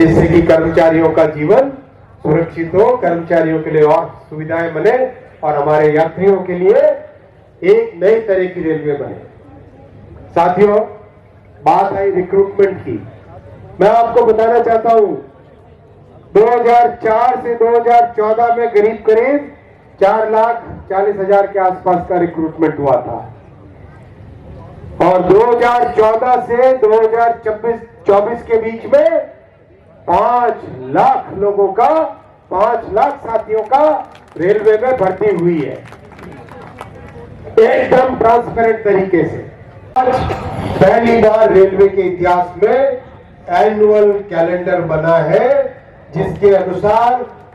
जिससे कि कर्मचारियों का जीवन सुरक्षित हो, कर्मचारियों के लिए और सुविधाएं बने और हमारे यात्रियों के लिए एक नई तरह की रेलवे बने। साथियों, बात है रिक्रूटमेंट की। मैं आपको बताना चाहता हूं, 2004 से 2014 में करीब 4,40,000 के आसपास का रिक्रूटमेंट हुआ था और 2014 से 2024 के बीच में 5 लाख लोगों का, 5 लाख साथियों का रेलवे में भर्ती हुई है, एकदम ट्रांसपेरेंट तरीके से। आज पहली बार रेलवे के इतिहास में एनुअल कैलेंडर बना है जिसके अनुसार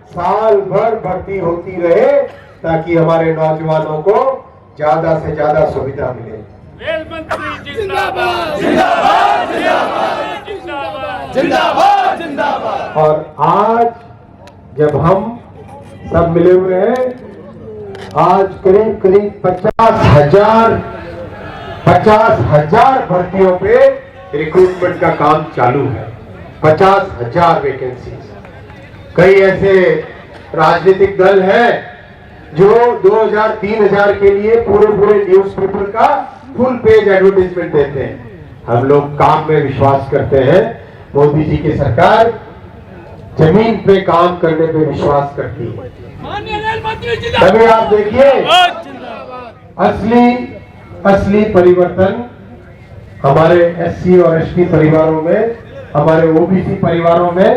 साल भर भर्ती होती रहे ताकि हमारे नौजवानों को ज्यादा से ज्यादा सुविधा मिले। रेल मंत्री जिंदाबाद जिंदाबाद जिंदाबाद जिंदाबाद जिंदाबाद जिंदाबाद। और आज जब हम सब मिले हुए हैं, आज करीब 50,000 भर्तियों पे रिक्रूटमेंट का काम चालू है। 50,000 वैकेंसीज। कई ऐसे राजनीतिक दल हैं जो 2,000-3,000 के लिए पूरे न्यूज़पेपर का फुल पेज एडवर्टाइजमेंट देते हैं। हम लोग काम में विश्वास करते हैं। मोदी जी की सरकार जमीन पे काम करने पे विश्वास करती है। तभी आप देखिए असली परिवर्तन हमारे एससी और एसटी परिवारों में, हमारे ओबीसी परिवारों में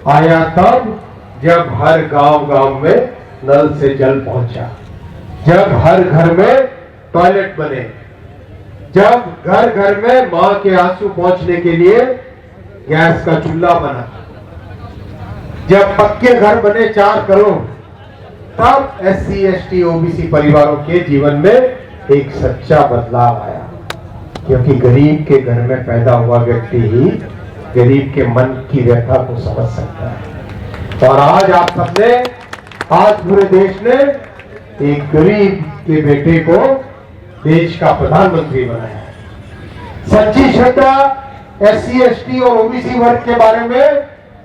आया तब जब हर गांव में नल से जल पहुंचा, जब हर घर में टॉयलेट बने, जब घर में मां के आंसू पहुंचने के लिए गैस का चूल्हा बना, जब पक्के घर बने 4 करोड़, तब एससी एसटी ओबीसी परिवारों के जीवन में एक सच्चा बदलाव आया। क्योंकि गरीब के घर में पैदा हुआ व्यक्ति ही गरीब के मन की व्यथा को समझ सकता है। और आज आप सबने, आज पूरे देश ने एक गरीब के बेटे को देश का प्रधानमंत्री बनाया। सच्ची श्रद्धा एससी एसटी और ओबीसी वर्ग के बारे में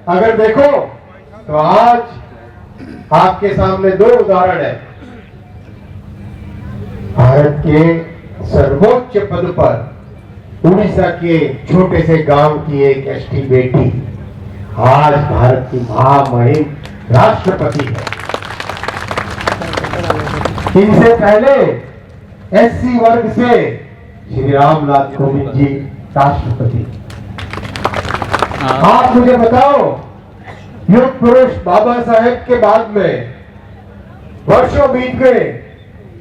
अगर देखो तो आज आपके सामने 2 उदाहरण है। भारत के सर्वोच्च पद पर उड़ीसा के छोटे से गांव की एक एसटी बेटी आज भारत की महामहिम राष्ट्रपति है। इनसे पहले एससी वर्ग से श्री रामनाथ कोविंद जी राष्ट्रपति। आप मुझे बताओ, युग पुरुष बाबा साहेब के बाद में वर्षों बीत गए,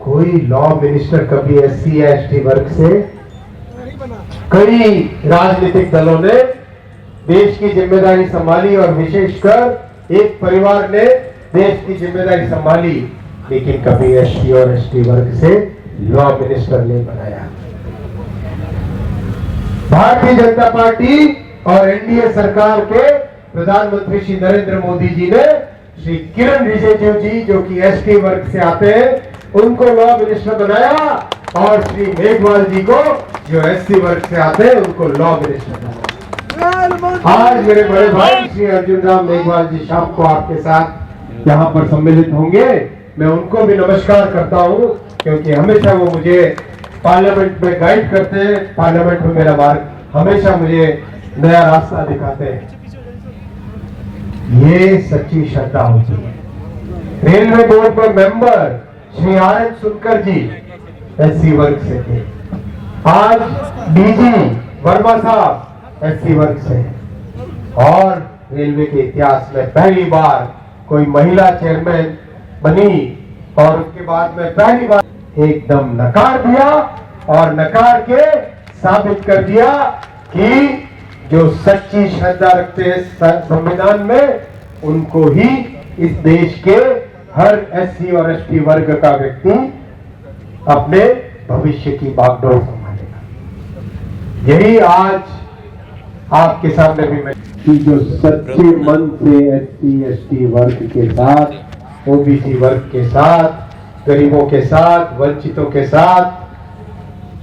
कोई लॉ मिनिस्टर कभी एससी या एसटी वर्ग से? कई राजनीतिक दलों ने देश की जिम्मेदारी संभाली और विशेषकर एक परिवार ने देश की जिम्मेदारी संभाली, लेकिन कभी एससी और एसटी वर्ग से लॉ मिनिस्टर नहीं बनाया। भारतीय जनता पार्टी और एनडीए सरकार के प्रधानमंत्री श्री नरेंद्र मोदी जी ने श्री किरण रिजिजू जी, जो कि एसटी वर्ग से आते हैं, उनको लॉ मिनिस्टर बनाया और श्री मेघवाल जी को, जो एससी वर्ग से आते हैं, उनको लॉ मिनिस्टर बनाया। आज मेरे बड़े भाई श्री अर्जुन राम मेघवाल जी शाम को आपके साथ यहाँ पर सम्मिलित होंगे। मैं उनको भी नमस्कार करता हूँ क्योंकि हमेशा वो मुझे पार्लियामेंट में गाइड करते हैं, पार्लियामेंट में मेरा मार्ग हमेशा मुझे नया रास्ता दिखाते हैं। ये सच्ची श्रद्धा होती है। रेलवे बोर्ड में मेंबर श्री आर एन सुनकर जी एससी वर्ग से थे। आज डीजी वर्मा साहब एससी वर्ग से, और रेलवे के इतिहास में पहली बार कोई महिला चेयरमैन बनी और उसके बाद में पहली बार एकदम नकार दिया और नकार के साबित कर दिया कि जो सच्ची श्रद्धा रखते हैं संविधान में, उनको ही इस देश के हर एससी और एसटी वर्ग का व्यक्ति अपने भविष्य की बागडोर संभालेगा। यही आज आपके सामने भी मैं कि जो सच्चे मन से एससी एसटी वर्ग के साथ, ओबीसी वर्ग के साथ, गरीबों के साथ, वंचितों के साथ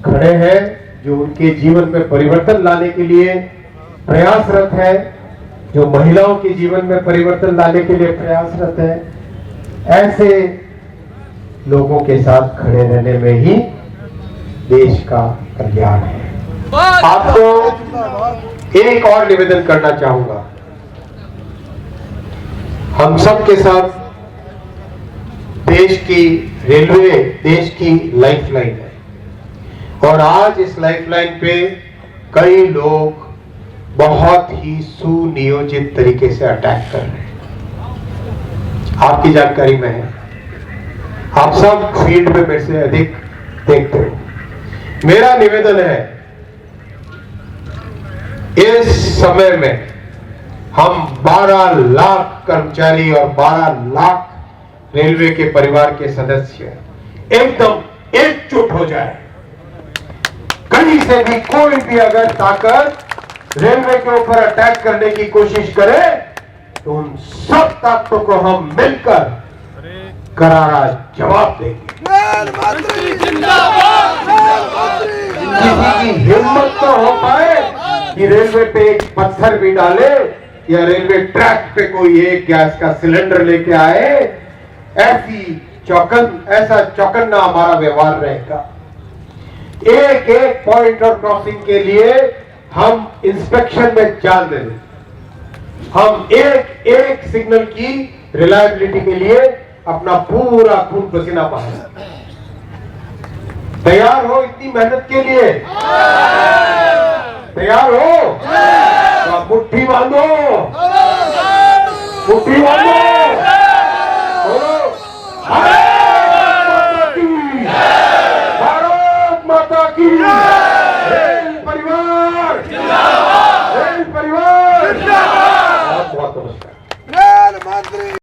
खड़े हैं, जो उनके जीवन में परिवर्तन लाने के लिए प्रयासरत है, जो महिलाओं के जीवन में परिवर्तन लाने के लिए प्रयासरत है, ऐसे लोगों के साथ खड़े रहने में ही देश का कल्याण है। आपको एक और निवेदन करना चाहूंगा, हम सब के साथ देश की रेलवे देश की लाइफलाइन है और आज इस लाइफलाइन पे कई लोग बहुत ही सुनियोजित तरीके से अटैक कर रहे हैं। आपकी जानकारी में है, आप सब फील्ड में मेरे से अधिक देखते हो। मेरा निवेदन है, इस समय में हम 12 लाख कर्मचारी और 12 लाख रेलवे के परिवार के सदस्य एकदम एकजुट हो जाए। कहीं से भी कोई भी अगर ताकत रेलवे के ऊपर अटैक करने की कोशिश करे तो उन सब ताकतों को हम मिलकर करारा जवाब देंगे। किसी की हिम्मत तो हो पाए कि रेलवे पे एक पत्थर भी डाले या रेलवे ट्रैक पे कोई एक गैस का सिलेंडर लेके आए, ऐसा चौकन्ना हमारा व्यवहार रहेगा। एक एक पॉइंट और क्रॉसिंग के लिए हम इंस्पेक्शन में जान देंगे। हम एक एक सिग्नल की रिलायबिलिटी के लिए अपना पूरा खून पसीना बहाएंगे। तैयार हो इतनी मेहनत के लिए? तैयार हो? तो आप मुट्ठी बांधो, मुट्ठी बांधो। भारत माता की, रेल परिवार, रेल परिवार। बहुत बहुत नमस्कार।